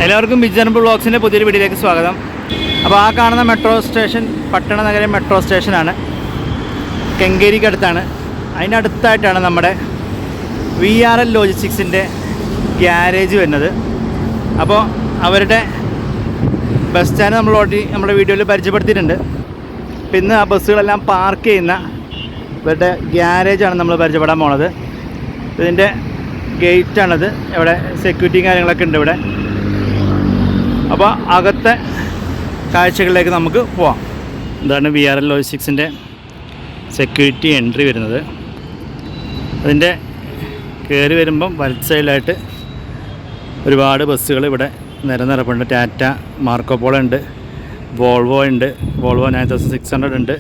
എല്ലാവർക്കും ബിജാനപ്പൂർ വ്ളോഗ്സിൻ്റെ പുതിയൊരു വീഡിയോയിലേക്ക് സ്വാഗതം. അപ്പോൾ ആ കാണുന്ന മെട്രോ സ്റ്റേഷൻ പട്ടണ നഗരം മെട്രോ സ്റ്റേഷനാണ്, കെങ്കേരിക്കടുത്താണ്. അതിൻ്റെ അടുത്തായിട്ടാണ് നമ്മുടെ VRL ലോജിസ്റ്റിക്സിൻ്റെ ഗ്യാരേജ് വരുന്നത്. അപ്പോൾ അവരുടെ ബസ് സ്റ്റാൻഡ് നമ്മൾ ഓൾറെഡി നമ്മുടെ വീഡിയോയിൽ പരിചയപ്പെടുത്തിയിട്ടുണ്ട്. അപ്പോൾ ഇന്ന് ആ ബസ്സുകളെല്ലാം പാർക്ക് ചെയ്യുന്ന ഇവരുടെ ഗ്യാരേജാണ് നമ്മൾ പരിചയപ്പെടാൻ പോണത്. ഇതിൻ്റെ ഗേറ്റാണത്. ഇവിടെ സെക്യൂരിറ്റിയും കാര്യങ്ങളൊക്കെ ഉണ്ട് ഇവിടെ. അപ്പോൾ അകത്തെ കാഴ്ചകളിലേക്ക് നമുക്ക് പോവാം. ഇതാണ് VRL ലോജിസ്റ്റിക്സിൻ്റെ സെക്യൂരിറ്റി എൻട്രി വരുന്നത്. അതിൻ്റെ കയറി വരുമ്പം വലത് സൈഡിലായിട്ട് ഒരുപാട് ബസ്സുകൾ ഇവിടെ നിരനിരപ്പുണ്ട്. ടാറ്റ മാർക്കോപോളോ ഉണ്ട്, വോൾവോ ഉണ്ട്, വോൾവോ 9600 ഉണ്ട്.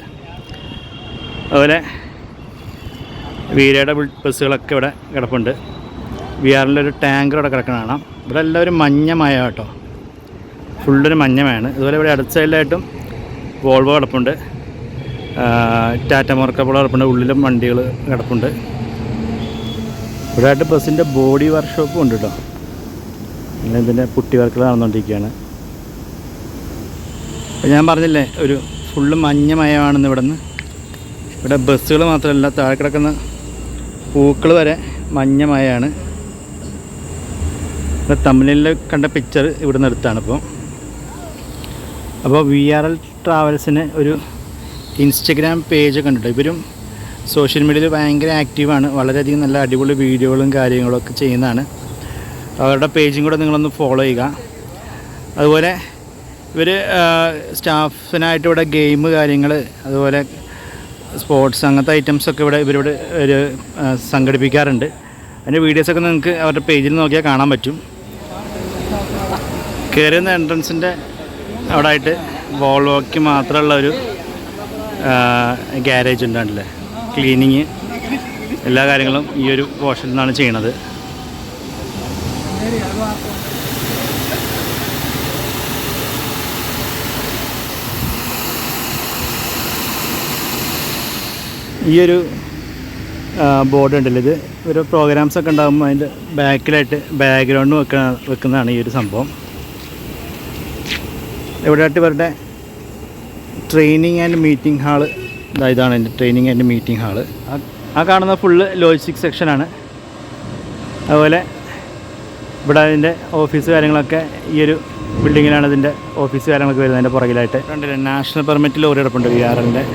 അതുപോലെ വീരയുടെ ബസ്സുകളൊക്കെ ഇവിടെ കിടപ്പുണ്ട്. VRL ഒരു ടാങ്കർ ഇവിടെ കിടക്കണം കാണാം. ഇവിടെ എല്ലാവരും മഞ്ഞമയ കേട്ടോ, ഫുള്ളൊരു മഞ്ഞമയാണ്. അതുപോലെ ഇവിടെ അടുത്ത സൈഡിലായിട്ടും വോൾവോ കിടപ്പുണ്ട്, ടാറ്റ മാർക്കോപോളോ കിടപ്പുണ്ട്, ഉള്ളിലും വണ്ടികൾ കിടപ്പുണ്ട്. ഇവിടെ ആയിട്ട് ബസ്സിൻ്റെ ബോഡി വർക്ക്ഷോപ്പും ഉണ്ട് കേട്ടോ. പിന്നെ ഇതിൻ്റെ പുട്ടി വർക്കുകൾ നടന്നുകൊണ്ടിരിക്കുകയാണ്. അപ്പോൾ ഞാൻ പറഞ്ഞില്ലേ, ഒരു ഫുള്ള് മഞ്ഞമയമാണെന്ന് ഇവിടെ നിന്ന്. ഇവിടെ ബസ്സുകൾ മാത്രമല്ല, താഴെ കിടക്കുന്ന പൂക്കൾ വരെ മഞ്ഞമയാണ്. ഇവിടെ തമിഴിൽ കണ്ട പിക്ചർ ഇവിടെ നിന്ന് എടുത്താണ്. അപ്പോൾ VRL ട്രാവൽസിന് ഒരു ഇൻസ്റ്റഗ്രാം പേജൊക്കെ ഉണ്ട്. ഇവരും സോഷ്യൽ മീഡിയയിൽ ഭയങ്കര ആക്റ്റീവാണ്. വളരെയധികം നല്ല അടിപൊളി വീഡിയോകളും കാര്യങ്ങളൊക്കെ ചെയ്യുന്നതാണ്. അവരുടെ പേജും കൂടെ നിങ്ങളൊന്ന് ഫോളോ ചെയ്യുക. അതുപോലെ ഇവർ സ്റ്റാഫിനായിട്ട് ഇവിടെ ഗെയിം കാര്യങ്ങൾ, അതുപോലെ സ്പോർട്സ് അങ്ങനത്തെ ഐറ്റംസൊക്കെ ഇവരിവിടെ ഒരു സംഘടിപ്പിക്കാറുണ്ട്. അതിൻ്റെ വീഡിയോസൊക്കെ നിങ്ങൾക്ക് അവരുടെ പേജിൽ നോക്കിയാൽ കാണാൻ പറ്റും. കയറുന്ന എൻട്രൻസിൻ്റെ അവിടെ ആയിട്ട് വോൾവോയ്ക്ക് മാത്രമുള്ള ഒരു ഗ്യാരേജ് ഉണ്ടാണല്ലേ. ക്ലീനിങ് എല്ലാ കാര്യങ്ങളും ഈ ഒരു പോർഷനിൽ നിന്നാണ് ചെയ്യണത്. ഈ ഒരു ബോർഡ് ഉണ്ടല്ലോ, ഇത് ഒരു പ്രോഗ്രാംസൊക്കെ ഉണ്ടാകുമ്പോൾ അതിൻ്റെ ബാക്കിലായിട്ട് ബാക്ക്ഗ്രൗണ്ട് വെക്കുന്നതാണ് ഈ ഒരു സംഭവം. ഇവിടെയായിട്ട് ഇവരുടെ ട്രെയിനിങ് ആൻഡ് മീറ്റിംഗ് ഹാള്, ഇതാണ് എൻ്റെ ട്രെയിനിങ് ആൻഡ് മീറ്റിംഗ് ഹാള്. ആ കാണുന്ന ഫുള്ള് ലോജിസ്റ്റിക്സ് സെക്ഷനാണ്. അതുപോലെ ഇവിടെ അതിൻ്റെ ഓഫീസ് കാര്യങ്ങളൊക്കെ ഈ ഒരു ബിൽഡിങ്ങിലാണ് ഇതിൻ്റെ ഓഫീസ് കാര്യങ്ങളൊക്കെ വരുന്നത്. അതിൻ്റെ പുറകിലായിട്ട് കണ്ടില്ലേ, നാഷണൽ പെർമിറ്റ് ലോറി കിടപ്പുണ്ട്. VRLൻ്റെ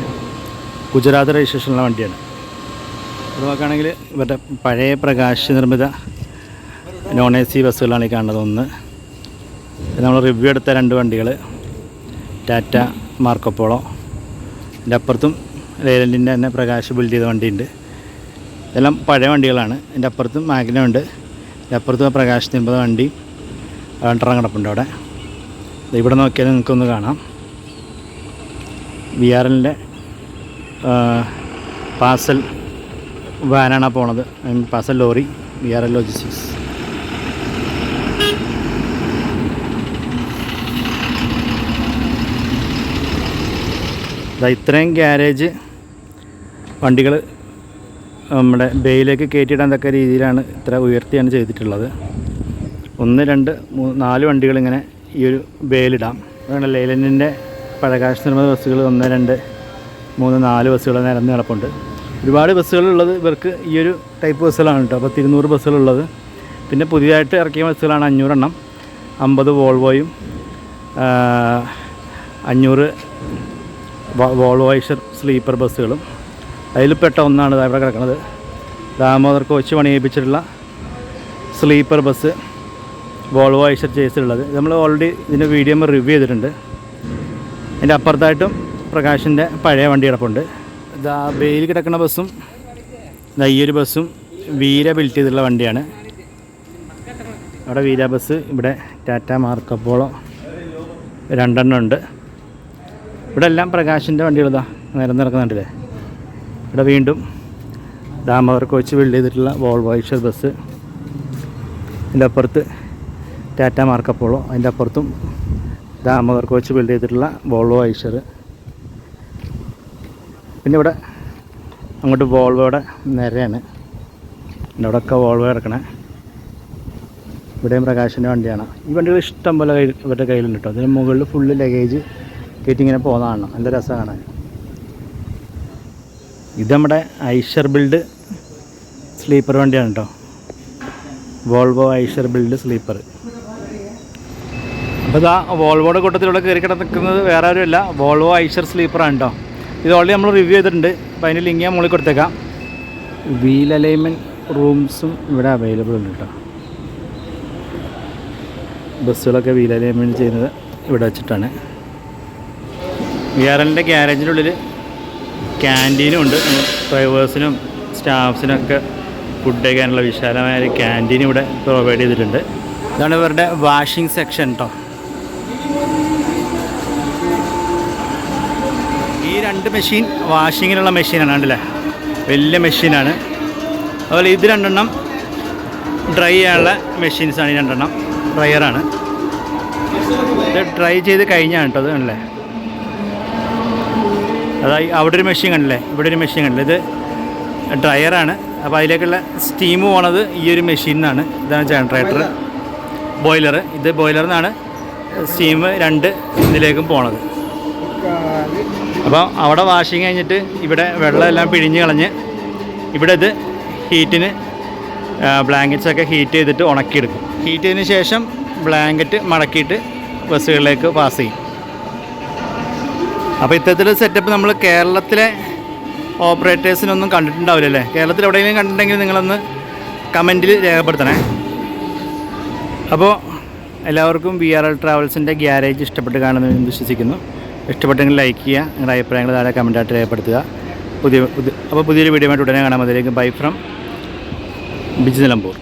ഗുജറാത്ത് രജിസ്ട്രേഷനുള്ള വണ്ടിയാണ്. അത് നോക്കുകയാണെങ്കിൽ ഇവരുടെ പഴയ പ്രകാശ് നിർമ്മിത നോൺ AC ബസ്സുകളാണ് ഈ കാണുന്നത്. ഒന്ന് നമ്മൾ റിവ്യൂ എടുത്ത 2 വണ്ടികൾ, ടാറ്റ മാർക്കോപോളോ. എൻ്റെ അപ്പുറത്തും ലേലൻഡിൻ്റെ തന്നെ പ്രകാശ് ബിൽഡ് ചെയ്ത വണ്ടിയുണ്ട്. ഇതെല്ലാം പഴയ വണ്ടികളാണ്. എൻ്റെ അപ്പുറത്തും മാഗ്ന ഉണ്ട്, എൻ്റെ അപ്പുറത്തും പ്രകാശ് നിർമ്മിത വണ്ടി രണ്ടെണ്ണം കിടപ്പുണ്ട് അവിടെ. ഇവിടെ നോക്കിയാൽ നിങ്ങൾക്കൊന്ന് കാണാം. VRLൻ്റെ പാർസൽ വാനാണ് പോണത്, പാർസൽ ലോറി. VRL logistics. ഇത്രയും ഗ്യാരേജ് വണ്ടികൾ നമ്മുടെ ബേയിലേക്ക് കയറ്റിയിടാൻ തക്ക രീതിയിലാണ് ഇത്ര ഉയർത്തിയാണ് ചെയ്തിട്ടുള്ളത്. 1, 2, 3, 4 വണ്ടികളിങ്ങനെ ഈ ഒരു ബേയിലിടാം. അതുകൊണ്ട് ലേലൻഡിൻ്റെ പ്രകാശ് നിർമ്മിത ബസ്സുകൾ 1, 2, 3, 4 ബസ്സുകൾ നിരന്ന് കിടപ്പുണ്ട്. ഒരുപാട് ബസ്സുകളുള്ളത് ഇവർക്ക് ഈ ഒരു ടൈപ്പ് ബസ്സുകളാണ് കേട്ടോ. 200 ബസ്സുകളുള്ളത്. പിന്നെ പുതിയതായിട്ട് ഇറക്കിയ ബസ്സുകളാണ് 500 എണ്ണം. 50 വോൾവോയും 500 വോൾവോ ഐഷർ സ്ലീപ്പർ ബസ്സുകളും. അതിൽപ്പെട്ട ഒന്നാണ് ഇവിടെ കിടക്കുന്നത്, ദാമോദർ കോച്ച് പണിയിപ്പിച്ചിട്ടുള്ള സ്ലീപ്പർ ബസ്, വോൾവോ ഐഷർ ചേസിലുള്ളത്. നമ്മൾ ഓൾറെഡി ഇതിൻ്റെ വീഡിയോ റിവ്യൂ ചെയ്തിട്ടുണ്ട്. അതിൻ്റെ അപ്പുറത്തായിട്ടും പ്രകാശിൻ്റെ പഴയ വണ്ടി കിടപ്പുണ്ട്. ഇതാ ബേയിൽ കിടക്കുന്ന ബസ്സും ഈ ഒരു ബസ്സും വീര ബിൽറ്റ് ചെയ്തിട്ടുള്ള വണ്ടിയാണ്. അവിടെ വീര ബസ്, ഇവിടെ ടാറ്റ മാർക്കോപോളോ 2 എണ്ണം ഉണ്ട്. ഇവിടെ എല്ലാം പ്രകാശിൻ്റെ വണ്ടികളിതാ നിരന്നിറക്കുന്നുണ്ടല്ലേ. ഇവിടെ വീണ്ടും ദാമോദർ കോച്ച് ബിൽഡ് ചെയ്തിട്ടുള്ള വോൾവോ ഐഷർ ബസ്. ഇതിൻ്റെ അപ്പുറത്ത് ടാറ്റ മാർക്കോപോളോ, അതിൻ്റെ അപ്പുറത്തും ദാമോദർ കോച്ച് ബിൽഡ് ചെയ്തിട്ടുള്ള വോൾവോ ഐഷർ. പിന്നെ ഇവിടെ അങ്ങോട്ട് വോൾവോയുടെ നിരയാണ്. പിന്നെ അവിടെയൊക്കെ വോൾവോ കിടക്കണേ. ഇവിടെയും പ്രകാശിൻ്റെ വണ്ടിയാണ്. ഈ വണ്ടികൾ ഇഷ്ടം പോലെ ഇവരുടെ കയ്യിലുണ്ട് കേട്ടോ. അതിന് മുകളിൽ ഫുള്ള് ലഗേജ് കയറ്റി ഇങ്ങനെ പോകുന്നതാണ്. നല്ല രസമാണ്. ഇത് നമ്മുടെ ഐഷർ ബിൽഡ് സ്ലീപ്പർ വണ്ടിയാണ് കേട്ടോ. Volvo Eicher build sleeper. അപ്പോൾ ഇതാ വോൾവോയുടെ കൂട്ടത്തിലൂടെ കയറി കിടക്കുന്നത് വേറെ ആരുമല്ല, വോൾവോ ഐഷർ സ്ലീപ്പറാണ് കേട്ടോ. ഇത് ഓൾറെഡി നമ്മൾ റിവ്യൂ ചെയ്തിട്ടുണ്ട്. അപ്പോൾ അതിൻ്റെ ലിങ്ക് ഞാൻ മുകളിൽ കൊടുത്തേക്കാം. വീൽ അലൈൻമെൻറ്റ് റൂംസും ഇവിടെ അവൈലബിൾ ഉണ്ട് കേട്ടോ. ബസ്സുകളൊക്കെ വീൽ അലൈൻമെൻറ്റ് ചെയ്യുന്നത് ഇവിടെ വെച്ചിട്ടാണ്. VRLൻ്റെ ഗ്യാരേജിൻ്റെ ഉള്ളിൽ ക്യാൻറ്റീനും ഉണ്ട്. ഡ്രൈവേഴ്സിനും സ്റ്റാഫ്സിനൊക്കെ ഫുഡ് കഴിക്കാനുള്ള വിശാലമായ ഒരു ക്യാൻറ്റീൻ ഇവിടെ പ്രൊവൈഡ് ചെയ്തിട്ടുണ്ട്. ഇതാണ് ഇവരുടെ വാഷിംഗ് സെക്ഷൻ കേട്ടോ. ഈ 2 മെഷീൻ വാഷിങ്ങിനുള്ള മെഷീനാണ് കണ്ടില്ലേ, വലിയ മെഷീനാണ്. അതുപോലെ ഇത് 2 ഡ്രൈ ചെയ്യാനുള്ള മെഷീൻസാണ്. ഈ 2 ഡ്രയറാണ്. ഇത് ഡ്രൈ ചെയ്ത് കഴിഞ്ഞാണ് കേട്ടോ. അത് കണ്ടില്ലേ, അതായത് അവിടെ ഒരു മെഷീൻ കണ്ടില്ലേ, ഇവിടെ ഒരു മെഷീൻ കണ്ടില്ലേ, ഇത് ഡ്രയറാണ്. അപ്പോൾ അതിലേക്കുള്ള സ്റ്റീം പോണത് ഈ ഒരു മെഷീനിൽ നിന്നാണ്. ഇതാണ് ജനറേറ്റർ, ബോയിലർ. ഇത് ബോയിലറിൽ നിന്നാണ് സ്റ്റീം 2 ഇതിലേക്കും പോണത്. അപ്പോൾ അവിടെ വാഷിങ് കഴിഞ്ഞിട്ട് ഇവിടെ വെള്ളമെല്ലാം പിഴിഞ്ഞ് കളഞ്ഞ് ഇവിടെ ഇത് ഹീറ്റിന് ബ്ലാങ്കറ്റ്സൊക്കെ ഹീറ്റ് ചെയ്തിട്ട് ഉണക്കിയെടുക്കും. ഹീറ്റ് ചെയ്തതിന് ശേഷം ബ്ലാങ്കറ്റ് മടക്കിയിട്ട് ബസ്സുകളിലേക്ക് പാസ് ചെയ്യും. അപ്പോൾ ഇത്തരത്തിലുള്ള സെറ്റപ്പ് നമ്മൾ കേരളത്തിലെ ഓപ്പറേറ്റേഴ്സിനൊന്നും കണ്ടിട്ടുണ്ടാവില്ലല്ലേ? കേരളത്തിൽ എവിടെയെങ്കിലും കണ്ടിട്ടുണ്ടെങ്കിൽ നിങ്ങളൊന്ന് കമൻറ്റിൽ രേഖപ്പെടുത്തണേ. അപ്പോൾ എല്ലാവർക്കും VRL ട്രാവൽസിൻ്റെ ഗ്യാരേജ് ഇഷ്ടപ്പെട്ട് കാണുമെന്ന് വിശ്വസിക്കുന്നു. ഇഷ്ടപ്പെട്ടെങ്കിൽ ലൈക്ക് ചെയ്യുക, നിങ്ങളുടെ അഭിപ്രായങ്ങൾ താഴെ കമൻറ്റായിട്ട് രേഖപ്പെടുത്തുക. പുതിയൊരു വീഡിയോ ആയിട്ട് ഉടനെ കാണാം. അതിലേക്ക് ബൈ ഫ്രം ബിജു നിലമ്പൂർ.